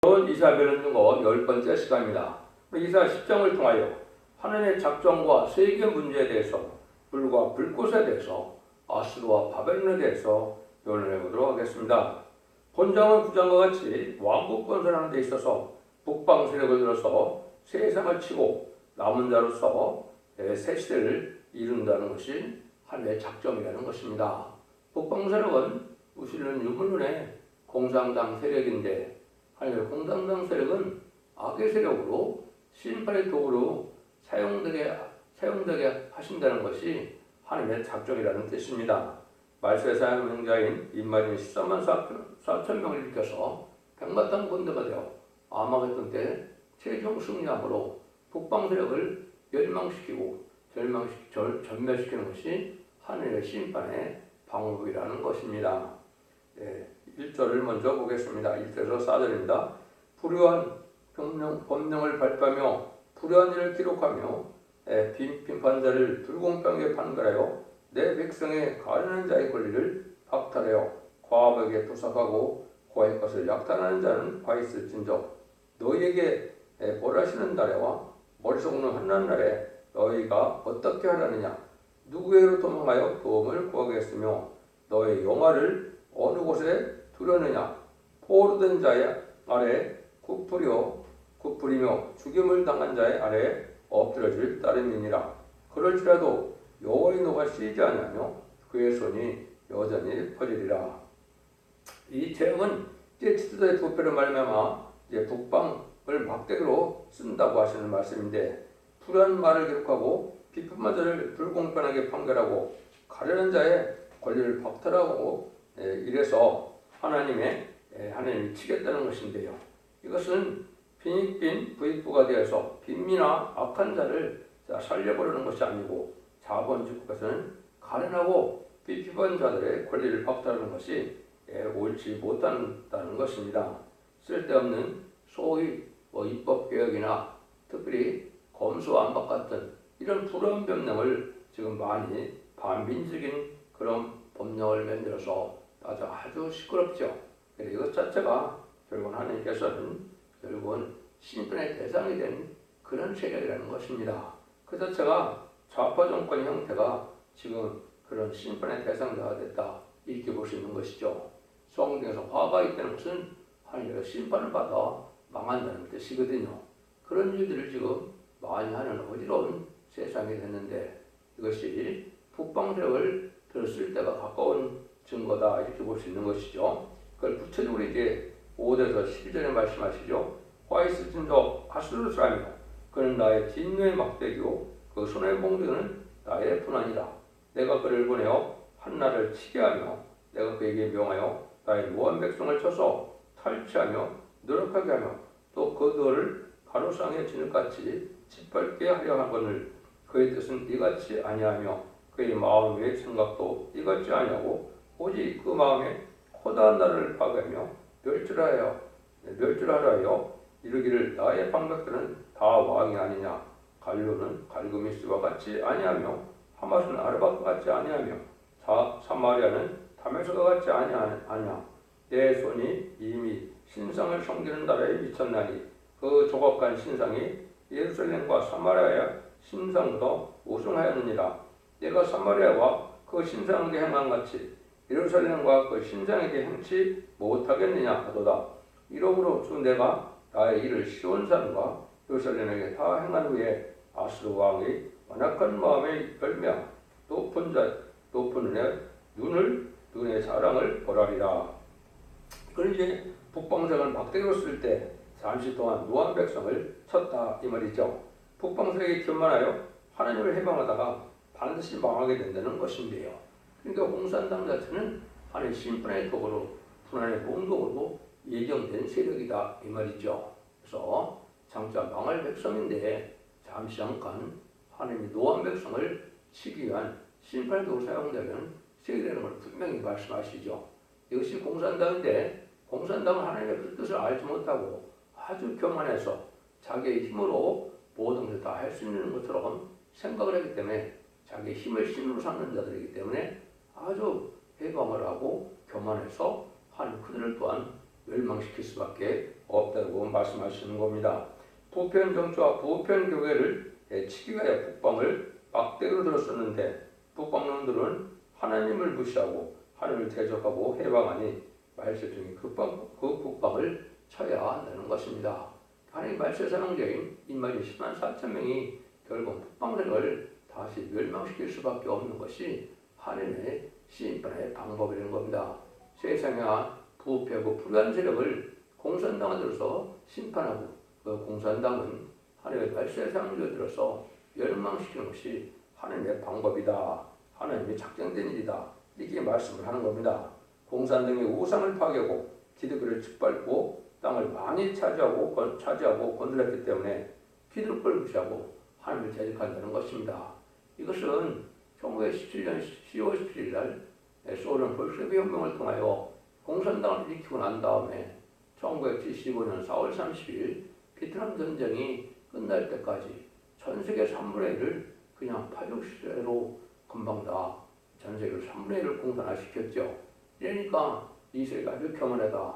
이사벨은 중고 10번째 시간입니다. 이사 10장을 통하여 하나님의 작정과 세계 문제에 대해서 불과 불꽃에 대해서 아수르와 바벨론에 대해서 변론해 보도록 하겠습니다. 본장은 9장과 같이 왕국 건설하는 데 있어서 북방 세력을 들어서 세상을 치고 남은 자로서 새 시대를 이룬다는 것이 하나님의 작정이라는 것입니다. 북방 세력은 우리는 유물론의 공산당 세력인데 하나님의 공산당 세력은 악의 세력으로 심판의 도구로 사용되게 하신다는 것이 하나님의 작정이라는 뜻입니다. 말세의 사용자인 인마린 13만 4천 명을 일으켜서 백마탄 군대가 되어 아마겟돈 때 최종 승리함으로 북방 세력을 멸망시키고 전멸시키는 것이 하나님의 심판의 방법이라는 것입니다. 1절을 먼저 보겠습니다. 1절에서 4절입니다. 불의한 법령을 발표하며 불의한 일을 기록하며 빈판자를 불공평하게 판결하여 내 백성의 가련한 자의 권리를 박탈하여 과부에게 토삭하고 고의 것을 약탈하는 자는 화 있을진저 너희에게 벌하시는 날에와 머리 속는 한난 날에 너희가 어떻게 하라느냐 누구에게로 도망하여 도움을 구하겠으며 너의 영화를 어느 곳에 두려느냐 포로된 자의 아래 굽부리며 죽임을 당한 자의 아래 엎드려질 따름이니라. 그럴지라도 여호와의 노가 쉬지 아니하며 그의 손이 여전히 퍼지리라. 이 제목은 지도자의 부패로 말미암아 북방을 막대기로 쓴다고 하시는 말씀인데 불의한 말을 기록하고 비판한 자를 불공평하게 판결하고 가련한 자의 권리를 박탈하고 이래서 하나님이 치겠다는 것인데요. 이것은 빈익빈 부익부가 되어서 빈민나 악한 자를 살려버리는 것이 아니고 자본주의국에서는 가련하고 비판한 자들의 권리를 박탈하는 것이 옳지 못한다는 것입니다. 쓸데없는 소위 입법개혁이나 특별히 검수완박 같은 이런 불안 법령을 지금 많이 반민적인 그런 법령을 만들어서 아주 시끄럽죠. 이것 자체가 결국은 하나님께서는 심판의 대상이 된 그런 세력이라는 것입니다. 그 자체가 좌파 정권의 형태가 지금 그런 심판의 대상자가 됐다 이렇게 볼 수 있는 것이죠. 성경에서 화가 있다는 것은 하나님께서 심판을 받아 망한다는 뜻이거든요. 그런 일들을 지금 많이 하는 어지러운 세상이 됐는데 이것이 북방 세력을 들었을 때가 가까운 증거다 이렇게 볼 수 있는 것이죠. 그걸 구체적으로 이제 5절에서 12절에 말씀하시죠. 화 있을진저 아수르 사람이요 그는 나의 진노의 막대기요 그 손의 봉대는 나의 분한이다. 내가 그를 보내어 한나를 치게 하며 내가 그에게 명하여 나의 노한 백성을 쳐서 탈취하며 노력하게 하며 또 그 돌을 가로상의 진흙같이 짓밟게 하려 하거늘 그의 뜻은 이같이 아니하며 그의 마음의 생각도 이같이 아니하고 오직 그 마음에 커다란 나를 파괴하며 멸절하려 하여 이르기를 나의 방백들은 다 왕이 아니냐 갈료는 갈그미스와 같이 아니하며 하맛은 아르밧과 같이 아니하며 사마리아는 다메섹과 같이 아니하냐 내 손이 이미 신상을 섬기는 나라에 미쳤나니 그 조각한 신상이 예루살렘과 사마리아의 신상보다 우승하였느니라. 내가 사마리아와 그 신상에게 행한 같이 예루살렘과 그 신상에게 행치 못하겠느냐 하도다. 이러므로 주 내가 나의 일을 시온산과 예루살렘에게 다 행한 후에 아수르 왕의 완악한 마음에 열매 높은 눈의 사랑을 벌하리라. 그런 이제 북방세력을 막대기로 쓸 때 잠시 동안 노한 백성을 쳤다 이 말이죠. 북방세력이 교만하여 하나님을 해방하다가 반드시 망하게 된다는 것인데요. 그러니까 공산당 자체는 하나님의 심판의 도구로 분한의 공동으로 예정된 세력이다 이 말이죠. 그래서 장차 망할 백성인데 잠시 잠깐 하나님이 노한 백성을 치기 위한 심판의 도구로 사용되는 세력이라는 걸 분명히 말씀하시죠. 이것이 공산당인데 공산당은 하나님의 뜻을 알지 못하고 아주 교만해서 자기의 힘으로 모든 것을 다 할 수 있는 것처럼 생각을 하기 때문에 자기의 힘을 신으로 삼는 자들이기 때문에 아주 해방을 하고 교만해서 하나님 그들을 또한 멸망시킬 수밖에 없다고 말씀하시는 겁니다. 부편 정치와 부편 교회를 해치기 위하여 북방을 막대로 들었었는데 북방놈들은 하나님을 무시하고 하나님을 대적하고 해방하니 말세중에 그 북방을 쳐야 한다는 것입니다. 하나님 말세 사명자인 인마리 10만 4천 명이 결국 북방세력을 다시 멸망시킬 수밖에 없는 것이 하나님의 심판의 방법이라는 겁니다. 세상의 부패하고 불의한 세력을 공산당을 들어서 심판하고 그 공산당은 하나님의 말세 사명자를 들어서 멸망시키는 것이 하나님의 방법이다. 하나님의 작정된 일이다. 이렇게 말씀을 하는 겁니다. 공산당의 우상을 파괴하고 기득권을 짓밟고 땅을 많이 차지하고 건설했기 때문에 기득권을 무시하고 하나님을 대적한다는 것입니다. 이것은 1917년 10월 17일 날 소련 볼셰비키 혁명을 통하여 공산당을 일으키고 난 다음에 1975년 4월 30일 베트남 전쟁이 끝날 때까지 전 세계 3분의 1을 그냥 파죽 시대로 금방 다 전 세계 3분의 1을 공산화시켰죠. 그러니까 이 세계가 아주 교만하다.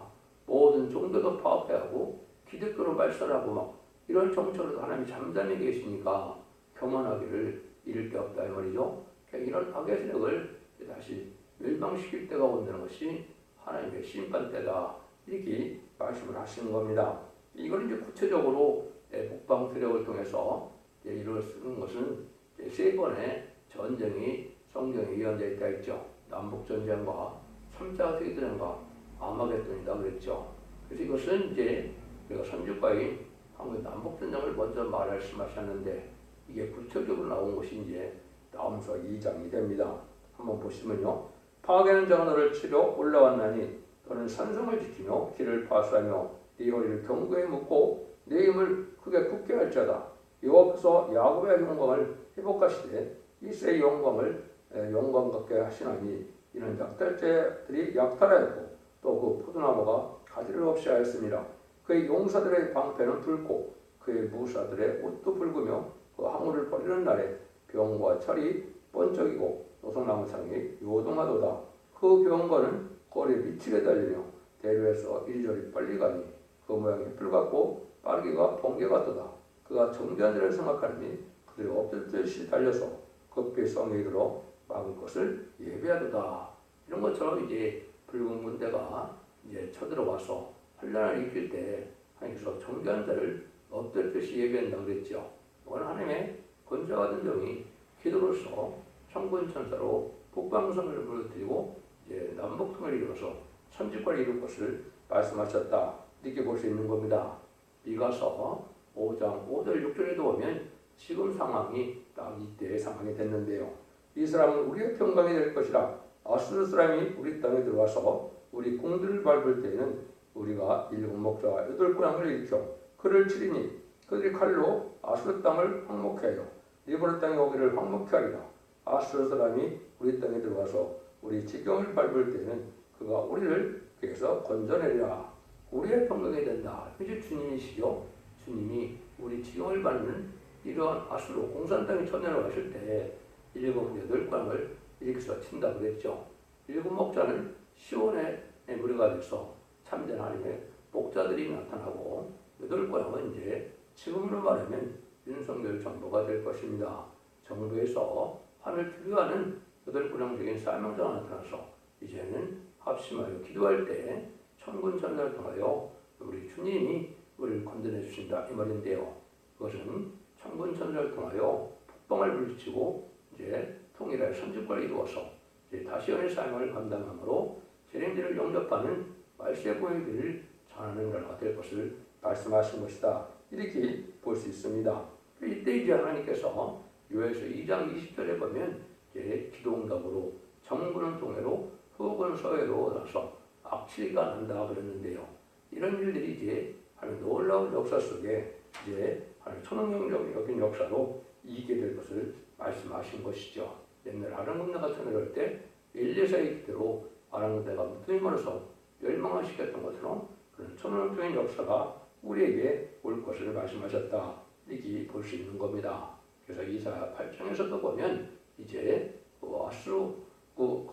모든 종교도 파괴하고 기득권을 발설하고 막 이런 정처로도 하나님이 잠잠히 계시니까 교만하기를 이를 데 없다 이 말이죠. 이런 악의 세력을 다시 멸망시킬 때가 온다는 것이 하나님의 심판 때다. 이렇게 말씀을 하시는 겁니다. 이걸 이제 구체적으로 북방 세력을 통해서 이루어지는 것은 세 번의 전쟁이 성경에 예언되어 있다 했죠. 남북전쟁과 3차 세계대전과 아마겟돈이다 그랬죠. 그래서 이것은 이제 우리가 선주과인 한국 남북전쟁을 먼저 말씀하셨는데 이게 구체적으로 나온 것이 이제 다음서 2장이 됩니다. 한번 보시면요. 파괴는 자가 너를 치려 올라왔나니 너는 산성을 지키며 길을 파수하며 네 허리를 경고에 묶고 네 힘을 크게 굳게 할지어다. 여호와께서 야곱의 영광을 회복하시되 이스라엘의 영광을 영광 갖게 하시나니 이는 약탈자들이 약탈하였고 또 그 포도나무가 가지를 없이 하였습니다. 그의 용사들의 방패는 붉고 그의 무사들의 옷도 붉으며 그 항우를 버리는 날에 병과 철이 번쩍이고 노송나무 창이 요동하도다. 그 병과는 거리에 미치게 달리며 대류에서 이리저리 빨리 가니 그 모양이 뿔같고 빠르기가 번개 같도다. 그가 정죄한 자를 생각하니 그들이 엎드듯이 달려서 급히 성에 이르러 막을 것을 예비하도다. 이런 것처럼 이제 붉은 군대가 이제 쳐들어와서 환란을 일으킬 때 하나님께서 정죄한 자를 엎드듯이 예비한다고 그랬죠. 이건 하나님의 권세받은 종이 기도로서 천군 천사로 북방성을 무너뜨리고 이제 남북통을 이루어서 천지권을 이룰 것을 말씀하셨다. 이렇게 볼 수 있는 겁니다. 미가서 5장 5절 6절에도 보면 지금 상황이 딱 이때의 상황이 됐는데요. 이 사람은 우리의 평강이 될 것이라. 아수르 사람이 우리 땅에 들어와서 우리 궁들을 밟을 때에는 우리가 7목자와 8고향을 일으켜 그를 치리니 그들이 칼로 아수르 땅을 황목해 하여 리브노 땅에 오기를 황목해 하리라. 아수르 사람이 우리 땅에 들어와서 우리 지경을 밟을 때에는 그가 우리를 그에서 건져내리라. 우리의 평강이 된다. 이제 주님이시죠. 주님이 우리 지경을 밟는 이러한 아수르 공산 땅에 쳐내려가실 때 7고향을 일으켜서 친다고 그랬죠. 7목자는 시온의 무리가 돼서 참된 하나님의 목자들이 나타나고 8고향은 이제 지금으로 말하면 윤석열 정부가 될 것입니다. 정부에서 하늘 필요하는 8고향적인 사명자가 나타나서 이제는 합심하여 기도할 때 천군 천사를 통하여 우리 주님이 우리를 건져내 주신다 이 말인데요. 그것은 천군 천사를 통하여 북방을 물리치고 이제 통일의 선집과를 이루어서 이제 다시연의 사명을 감당함으로 재림들을 영접하는 말세의 보혜기를 전하는 나라가 될 것을 말씀하신 것이다. 이렇게 볼 수 있습니다. 이때 이제 하나님께서 요엘서 2장 20절에 보면 이제 기도응답으로 정부는 동해로 흑은 서해로 나서 악취가 난다 그랬는데요. 이런 일들이 이제 하나님 놀라운 역사 속에 이제 하나님 천원경적인 역사로 이기게 될 것을 말씀하신 것이죠. 옛날 아랑군대가 쳐내려올 때 엘리사의 기대로 아랑군대가 무덤이 많아서 멸망을 시켰던 것처럼 그런 천원경적인 역사가 우리에게 올 것을 말씀하셨다. 이렇게 볼 수 있는 겁니다. 그래서 이사야 8장에서도 보면 이제 아수르 그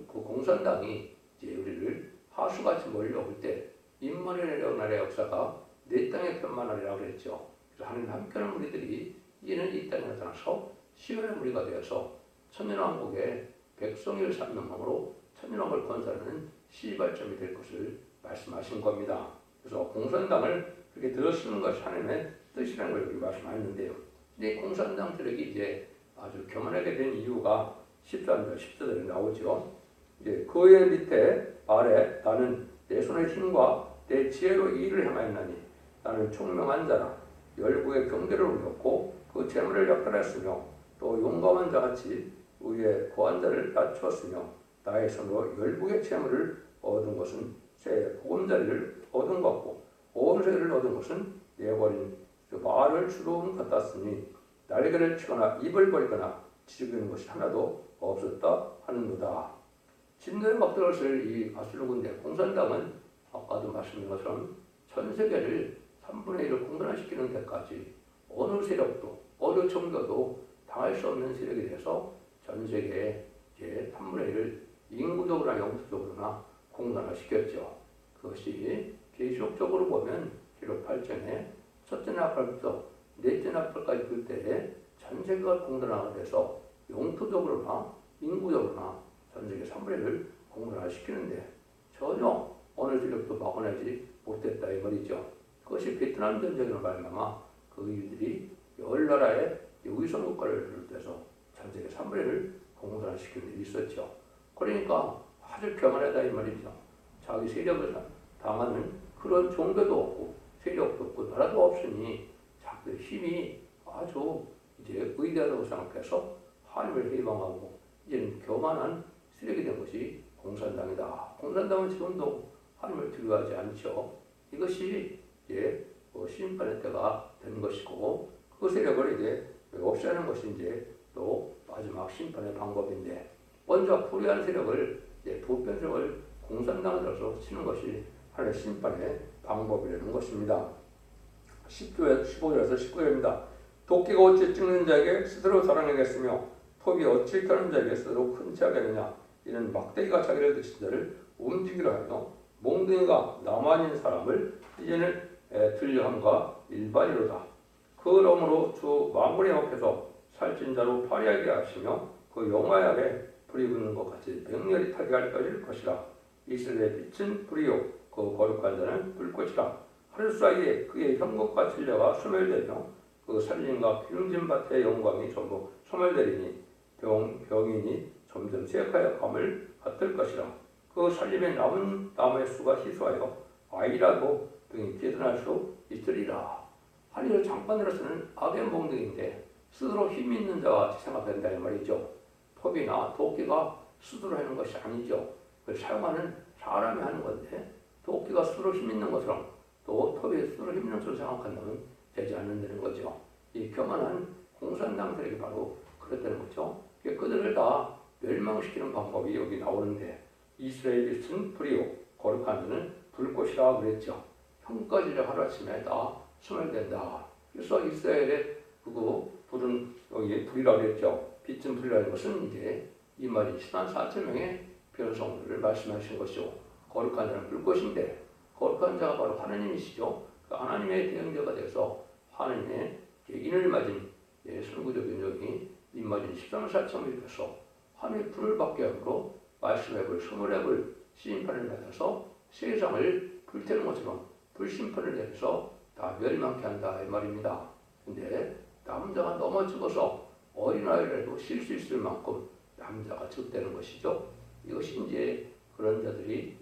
공산당이 이제 우리를 하수같이 몰려올 때 임마누엘 나라의 역사가 내 땅에 편만하리라 그랬죠. 그래서 하나님 함께하는 무리들이 이제는 이 땅에 나타나서 시온의 무리가 되어서 천년왕국의 백성을 삼는 몸으로 천년왕국을 건설하는 시발점이 될 것을 말씀하신 겁니다. 그래서 공산당을 그렇게 들어쓰는 것이 하나님의 뜻이라는 걸 여기 말씀하셨는데요. 이 공산당 세력이 이제 아주 교만하게 된 이유가 13절, 14절에 나오죠. 이제 그의 밑에 아래 나는 내 손의 힘과 내 지혜로 이 일을 행하였나니 나는 총명한 자라 열국의 경계를 올렸고 그 재물을 역할했으며 또 용감한 자같이 위에 고한 자를 낮추었으며 나의 손으로 열국의 재물을 얻은 것은 새 보금자리를 얻은 것고 온 세계를 얻은 것은 내버린 그 말을 주로운 것 같았으니 날개를 치거나 입을 벌리거나 지르는 것이 하나도 없었다 하는도다. 진노에 막 들었을 이 아수르 군대 공산당은 아까도 말씀드린 것처럼 전 세계를 3분의 1을 공산화시키는 데까지 어느 세력도 어느 종교도 당할 수 없는 세력이 돼서 전 세계의 이제 3분의 1을 인구적으로나 영토적으로나 공산화시켰죠. 그것이 계시록적으로 보면 기록 8장에 첫째 나팔부터 넷째 나팔까지 그때에 전 세계가 공산화가 돼서 영토적으로나 인구적으로나 전 세계 3분의 1을 공산화시키는데 전혀 어느 세력도 막아내지 못했다 이 말이죠. 그것이 베트남 전쟁으로 말미암아 그 일들이 열 나라의 위성 국가를 비롯해서 전 세계 3분의 1을 공산화시키는 일이 있었죠. 그러니까 아주 교만하다 이 말이죠. 자기 세력을 당하는 그런 종교도 없고 세력도 없고 나라도 없으니 자기의 힘이 아주 이제 의대하다고 생각해서 하나님을 해방하고 이제는 교만한 세력이 된 것이 공산당이다. 공산당은 지금도 하나님을 두려워하지 않죠. 이것이 이제 심판의 때가 된 것이고 그 세력을 이제 없애는 것이 이제 또 마지막 심판의 방법인데 먼저 불의한 세력을 이제 부패 세력을 공산당으로서 치는 것이 하나님의 심판의 방법이라는 것입니다. 15절에서 19절입니다. 도끼가 어찌 찍는 자에게 스스로 자랑하겠으며 톱이 어찌 켜는 자에게 스스로 큰 체하겠느냐. 이는 막대기가 자기를 드신 자를 움직이려 하며 몽둥이가 나만인 사람을 이제는 들려함과 일반이로다. 그러므로 주 만군의 앞에서 살찐 자로 파리하게 하시며 그 영화의 아래 불이 붙는 것 같이 맹렬히 타게 할 것이라. 이스라엘의 빛은 불이요 그 거룩한 자는 불꽃이라. 하루 사이에 그의 형국과 진려가 소멸되며 그 살림과 기름진 밭의 영광이 전부 소멸되리니 병인이 점점 쇠약하여 감을 같을 것이라. 그 살림에 남은 나무의 수가 희소하여 아이라도 등이 계산할 수 있으리라. 하늘을 장판으로 쓰는 악의 몽둥이인데 스스로 힘 있는 자와 생각된다 이 말이죠. 톱이나 도끼가 스스로 하는 것이 아니죠. 그걸 사용하는 사람이 하는 건데 도끼가 스스로 힘 있는 것처럼 또 톱이 스스로 힘 있는 것으로 생각한다면 되지 않는다는 거죠. 이 교만한 공산당 세력이 바로 그렇다는 거죠. 그들을 다 멸망시키는 방법이 여기 나오는데 이스라엘이 쓴 불이요 거룩한 자는 불꽃이라 그랬죠. 형까지 하루아침에 다 소멸된다. 그래서 이스라엘의 그거 불은 여기 불이라고 그랬죠. 빛은 불이라는 것은 이제 이 말이 14만 4천 명의 변성들을 말씀하신 것이죠. 거룩한 자는 불꽃인데 거룩한 자가 바로 하나님이시죠. 그 하나님의 대응자가 돼서 하나님의 인을 맞은 선구적 인정이 입맞은 14만 4천명이 돼서 하나님의 불을 받게 함으로 말씀의 불, 스물의 불, 심판을 받아서 세상을 불태우는 것처럼 불심판을 내려서 다 멸망케 한다 이 말입니다. 근데 남자가 넘어 죽어서 어린아이라도 쉴 수 있을 만큼 남자가 적대는 것이죠. 이것이 이제 그런 자들이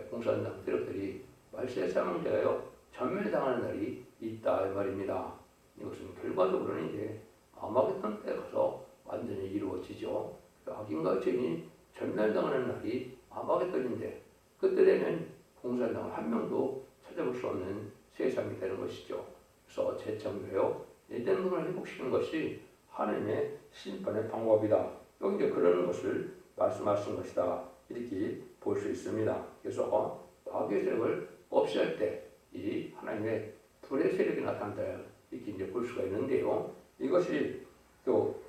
공산당 세력들이 말세에 사망되어 전멸당하는 날이 있다 이 말입니다. 이것은 결과적으로는 이제 아마겟돈 때 가서 완전히 이루어지죠. 악인과 죄인이 전멸당하는 날이 아마겟돈인데 그때 되면 공산당을 한 명도 찾아볼 수 없는 세상이 되는 것이죠. 그래서 재창조하여 내된 문을 회복시키는 것이 하나님의 심판의 방법이다. 여기 이제 그러는 것을 말씀하신 것이다. 이렇게 볼 수 있습니다. 그래서 악의 세력을 없애할 때 이 하나님의 불의 세력이 나타난다. 이렇게 이제 볼 수가 있는데요. 이것이 또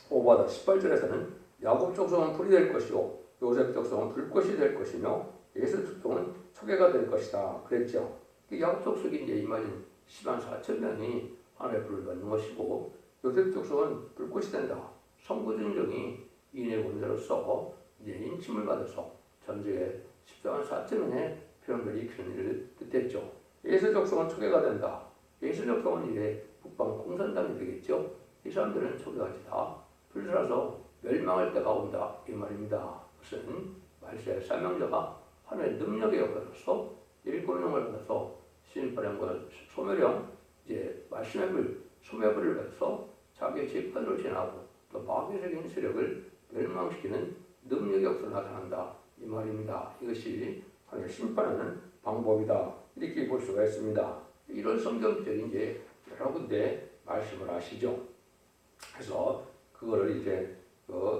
5바 18절에서는 야곱 족속은 불이 될 것이요 요셉 족속은 불꽃이 될 것이며 예수 족속은 초계가 될 것이다 그랬죠. 야곱 족속이 이제 이만인 10만 4천 명이 하나님의 불을 받는 것이고, 요셉 족속은 불꽃이 된다. 성부준정이 인의 원자로서 이제 인침을 받아서 전쟁에 14만 4천 명의 병들이 익히는 일을 뜻했죠. 예수 족속은 초계가 된다. 예수 족속은 이제 북방 공산당이 되겠죠. 이 사람들은 초계같이 다 불살아서 멸망할 때가 온다 이 말입니다. 그것은 말세의 사명자가 하나님의 능력에 역할로서 일꾼령을 받아서 심판령과 소멸령, 이제 말씀의 불, 소멸불을 받아서 자기의 재판으로 지나고 또 마귀적인 세력을 멸망시키는 능력의 역사로 나타난다 이 말입니다. 이것이 하나님의 심판하는 방법이다 이렇게 볼 수가 있습니다. 이런 성경적인 이제 여러 군데 말씀을 하시죠. 그래서 그거를 이제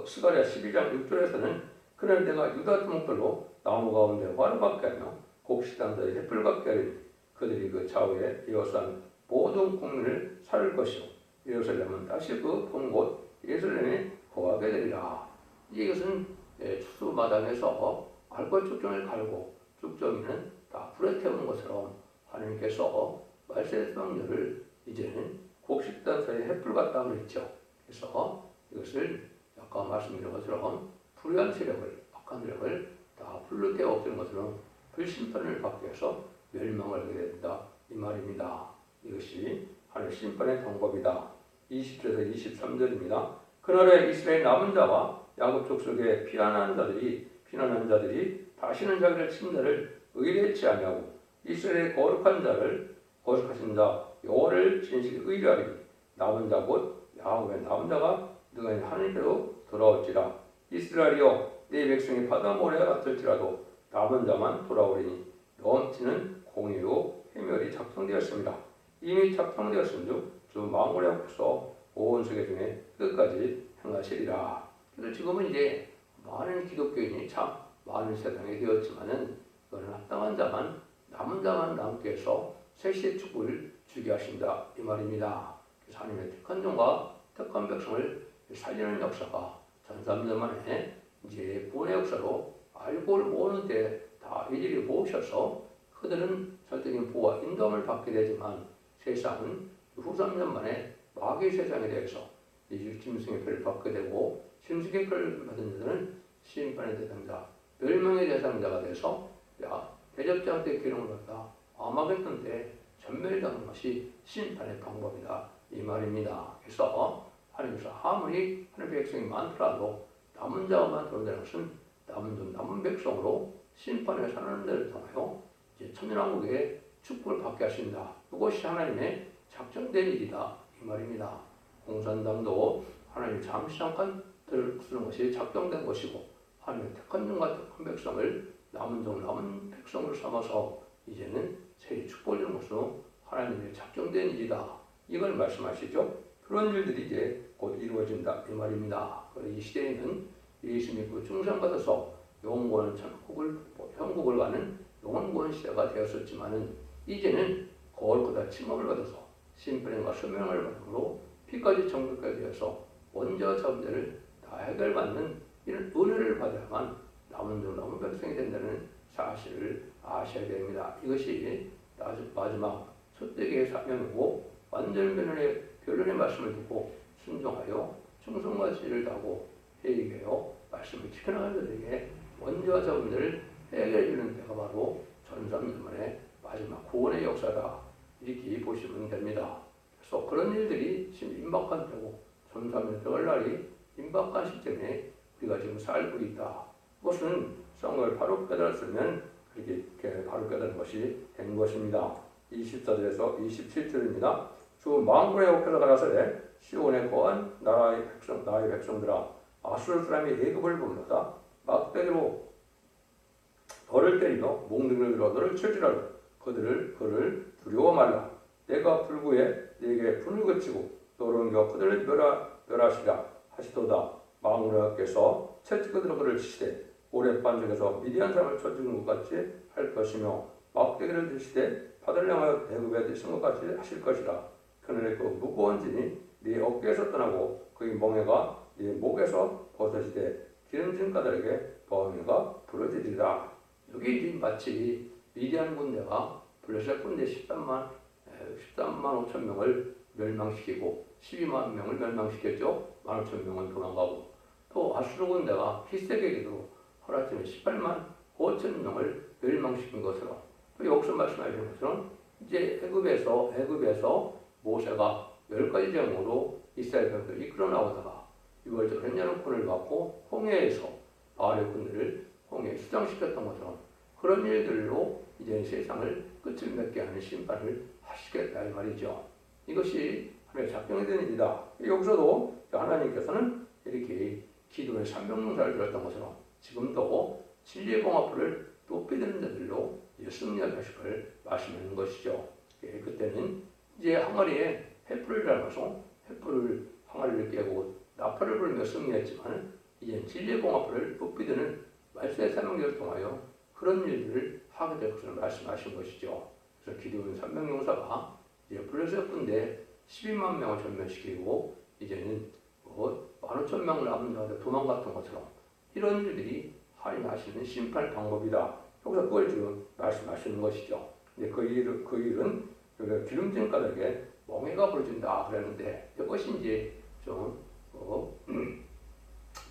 스가랴 12장 6절에서는 그날 내가 유다 두목들로 나무 가운데 화를 받게 하며 곡식단들의 햇불 받게 하리니 그들이 그 좌우에 이어선 모든 국민을 살을 것이요 예루살렘은 다시 그 본 곳 예루살렘에 거하게 되리라. 이것은 추수마당에서 알과 쭉정을 갈고 쭉정이는 다 불에 태운 것처럼 하나님께서 말세의 명령을 이제는 곡식단서에 햇불 같다 그랬죠. 그래서 이것을 아까 말씀드린 것처럼 불의한 세력을, 악한 세력을 다 불로 태워 없애는 것처럼 불심판을 받기 위해서 멸망을 하게 된다 이 말입니다. 이것이 하나님의 심판의 방법이다. 20절에서 23절입니다. 그날에 이스라엘 남은 자와 야곱 족속의 피난한 자들이 다시는 자기를 침례를 의뢰치 아니하고 이스라엘의 거룩하신 자 여호와를 진실히 의뢰하리니 남은 자 곧 야곱의 남은 자가 너희 하나님께로 돌아올지라. 이스라엘이여 네 백성이 바다 모래와 같을지라도 남은 자만 돌아오리니 넘치는 공의로 해멸이 작성되었습니다. 이미 작성되었은즉 주 만군의 앞에서 온 세계 중에 끝까지 행하시리라. 그래서 지금은 이제 많은 기독교인이 참 많은 세상에 되었지만은 그거는 합당한 자만 남은 자만 남게 해서 세시의 축복을 주게 하신다 이 말입니다. 그래서 하나님의 택한 종과 택한 백성을 살리는 역사가 1300년 만에 이제 구원의 역사로 알고 모르는데 다 일일이 모으셔서 그들은 절대적인 보호와 인도함을 받게 되지만 세상은 후 3년 만에 마귀의 세상에 대해서 짐승의 표를 받게 되고 짐승의 표를 받은 자들은 심판의 대상자, 멸망의 대상자가 돼서 대접자한테 기름을 받아 아마겟돈 때 전멸당하는 것이 심판의 방법이다 이 말입니다. 그래서 하나님께서 아무리 하나님의 백성이 많더라도 남은 자만 돌아다니는 것은 남은 백성으로 심판의 산원들을 통하여 이제 천년왕국의 축복을 받게 하신다. 그것이 하나님의 작정된 일이다 이 말입니다. 공산당도 하나님이 잠깐 쓰는 것이 작정된 것이고 하나님의 택한 종과 택한 백성을 남은 백성으로 삼아서 이제는 새 축복을 주는 것으로 하나님의 작정된 일이다. 이걸 말씀하시죠. 그런 일들이 이제 곧 이루어진다 이 말입니다. 이 시대에는 예수 믿고 중생받아서 영원한 천국을 가는 영원구원 시대가 되었었지만은 이제는 거울보다 칭함을 받아서 심판과 소명을 받음으로 피까지 정결까지 되어서 원죄와 자범죄를 다 해결받는 이런 은혜를 받아야만 남은 백성이 된다는 사실을 아셔야 됩니다. 이것이 마지막 첫대기의 사명이고 완전 변론의 말씀을 듣고 순종하여 충성과 지혜를 다하고 회개하여 말씀을 지켜나가는 자들에게 원죄와 자범죄를 해결해 주는 때가 바로 1300년 만에 마지막 구원의 역사다 이렇게 보시면 됩니다. 그래서 그런 일들이 지금 임박한 때고 1300년 들어갈 날이 임박한 시점에 우리가 지금 살고 있다. 그것은 성경을 바로 깨달았으면 그렇게 바로 깨달은 것이 된 것입니다. 24절에서 27절입니다. 주 만군의 목회자 가라사대 시온에 거한 나의 백성들아 아수르 사람이 애굽을 본받아 막대기로 너를 때리며 몽둥이를 들어 너를 쳐주라고 그를 두려워 말라. 내가 불구에 네게 분을 그치고 너를 옮겨 그들을 멸하시라 하시도다. 만군의 채찍으로 그를 치시되 오래 반죽에서 미디안 사람을 쳐 죽은 것 같이 할 것이며 막대기를 드시되 바다를 향하여 애굽에 드신 것 같이 하실 것이라. 그날에 그 무거운 진이 네 어깨에서 떠나고 그의 멍에가 네 목에서 벗어지되 기름진 까닭에 멍에가 부러지리라. 여기 이제 마치 위대한 군대가 블레셋 군대 13만 5천 명을 멸망시키고 12만 명을 멸망시켰죠. 15,000명은 도망가고 또 아수르 군대가 히스기야로 하루아침에 18만 5천 명을 멸망시킨 것으로 또 여기서 말씀하신 것처럼 이제 애굽에서 모세가 10가지 제목으로 이스라엘 백성을 이끌어 나오다가 6월절 햇년권을 받고 홍해에서 바알의 군대를 홍해에 수장시켰던 것처럼 그런 일들로 이제 세상을 끝을 맺게 하는 심판을 하시겠다 이 말이죠. 이것이 하나님의 작정이 되는 일이다. 여기서도 하나님께서는 이렇게 기도의 삼명용사를 들었던 것처럼 지금도 진리의 봉합불을 높이 드는 자들로 승리하게 하실 걸 말씀하는 것이죠. 그때는 이제 항아리에 횃불을 달아서 횃불을 항아리를 깨고 나팔을 불며 승리했지만 이제 진리의 봉합불을 높이 드는 말씀의 사명력을 통하여 그런 일들을 하게 될 것을 말씀하신 것이죠. 그래서 기도원 3명용사가 이제 블레셋 군대 12만 명을 전멸시키고 이제는 15,000명 남은 자한테 도망갔던 것처럼 이런 일들이 하나님 하시는 심판 방법이다. 여기서 그걸 지금 말씀하시는 것이죠. 근데 그 일은 기름진 까닭에 멍해가 벌어진다 그랬는데 이것이 이제 좀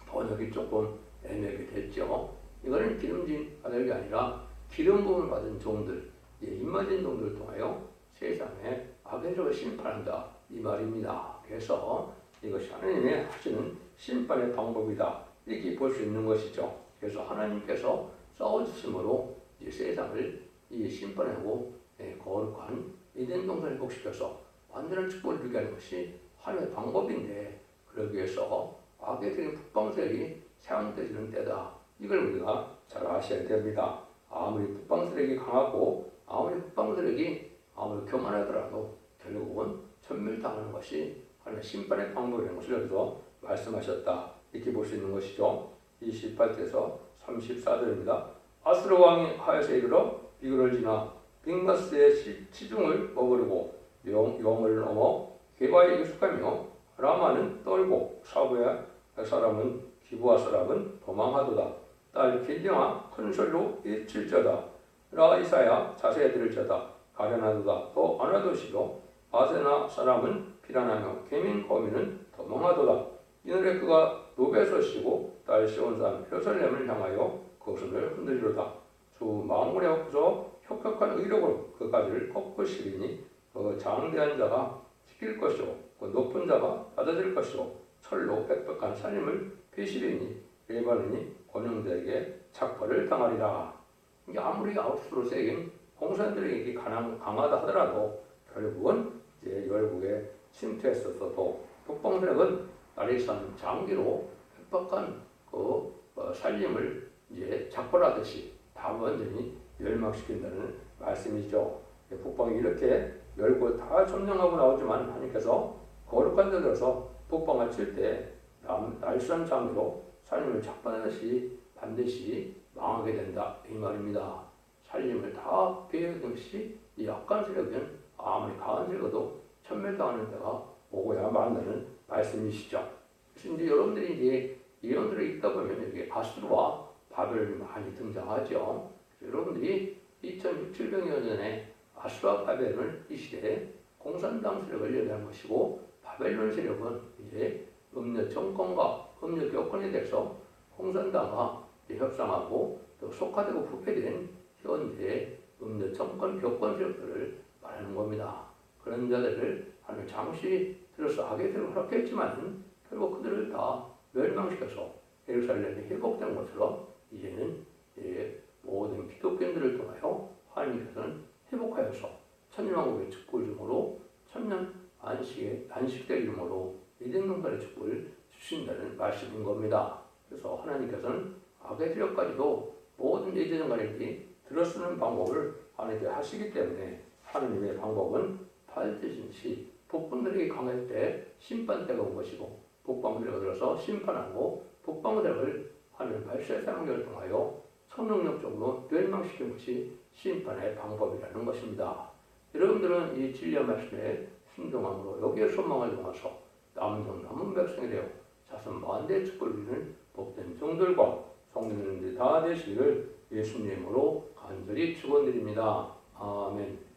번역이 조금 애매하게 됐죠. 이거는 기름진 까닭이 아니라 기름 부음을 받은 종들, 임마진 종들을 통하여 세상에 악의적으로 심판한다 이 말입니다. 그래서 이것이 하나님의 하시는 심판의 방법이다 이렇게 볼 수 있는 것이죠. 그래서 하나님께서 싸워주심으로 이 세상을 심판하고 거룩한 에덴 동산에 복시켜서 완전한 축복을 누리게 하는 것이 하나님의 방법인데 그러기 위해서 악의적인 북방세력이 세워지는 때다. 이걸 우리가 잘 아셔야 됩니다. 아무리 북방세력이 강하고 아무리 북방세력이 아무리 교만하더라도 결국은 천멸당하는 것이 하나님의 심판의 방법이라는 것을 여기서 말씀하셨다. 이렇게 볼 수 있는 것이죠. 28절에서 34절입니다. 아수르 왕이 하야세 이르러 비그를 지나 빅마스의 치중을 먹으려고 용을 넘어 게바에 익숙하며 라마는 떨고 사부야 사람은 기부하 사람은 도망하도다. 딸 길령아 큰 소리로 일칠자다. 라이사야 자세히 들을자다. 가련하도다. 또 안하도시로 아세나 사람은 피란하며 개민 거민은 도망하도다. 이날에 그가 노베에서 쉬고 딸 시온 사람 예루살렘을 향하여 그 손을 흔들리로다. 주 망울에 엎어서 혁혁한 의력으로 그 가지를 꺾고 시리니 그 장대한 자가 지킬 것이요 그 높은 자가 낮아질 것이요 철로 빽빽한 살림을 피시리니 레바논이 권영자에게 착벌을 당하리라. 이게 아무리 아웃스로 세긴 공산들에게 강하다 하더라도 결국은 이제 열국에 침투했었어도 북방세력은 나리산 장기로 빽빽한 그 살림을 이제 착벌하듯이 다 완전히 멸망시킨다는 말씀이죠. 북방이 이렇게 열고 다 점령하고 나오지만 하나님께서 거룩한 자들어서 북방을 칠 때 날선 장기로 살림을 착벌하듯이 반드시 망하게 된다 이 말입니다. 살림을 다 빼앗듯이 이 약한 세력은 아무리 강한 세력도 천멸당하는 때가 오고야 만다는 말씀이시죠. 그래서 이제 여러분들이 이제 예언들을 읽다 보면 여기 아수르와 바벨이 많이 등장하죠. 여러분들이 2600년 전에 아수르와 바벨론을 이 시대에 공산당 세력을 예배한 것이고 바벨론 세력은 이제 음료 정권과 음료 교권에 대해서 공산당과 협상하고 또 속화되고 부패된 현재 음료 정권 교권 세력들을 말하는 겁니다. 그런 자들을 하나님 잠시 들어서 악의들을 허락했지만 결국 그들을 다 멸망시켜서 예루살렘이 회복된 것처럼 이제는 모든 기독교인들을 통하여 하나님께서는 회복하여서 천년왕국의 축복을 주므로 천년 안식될 이름으로 에덴 동산의 축복을 주신다는 말씀인 겁니다. 그래서 하나님께서는 악의 세력까지도 모든 예전 관리들이 들어쓰는 방법을 하나님께 하시기 때문에 하나님의 방법은 반드시 북방세력이 강할 때 심판 때가 온 것이고 북방세력을 들어서 심판하고 북방세력을 하나님 발세 사명을 통하여 초능력적으로 멸망시키는 것이 심판의 방법이라는 것입니다. 여러분들은 이 진리의 말씀에 순종함으로 여기에 소망을 동하서 남은 백성이 되어 자손 만대의 축복을 누리는 복된 종들과 성도님들이 다 되시기를 예수님으로 간절히 축원드립니다. 아멘.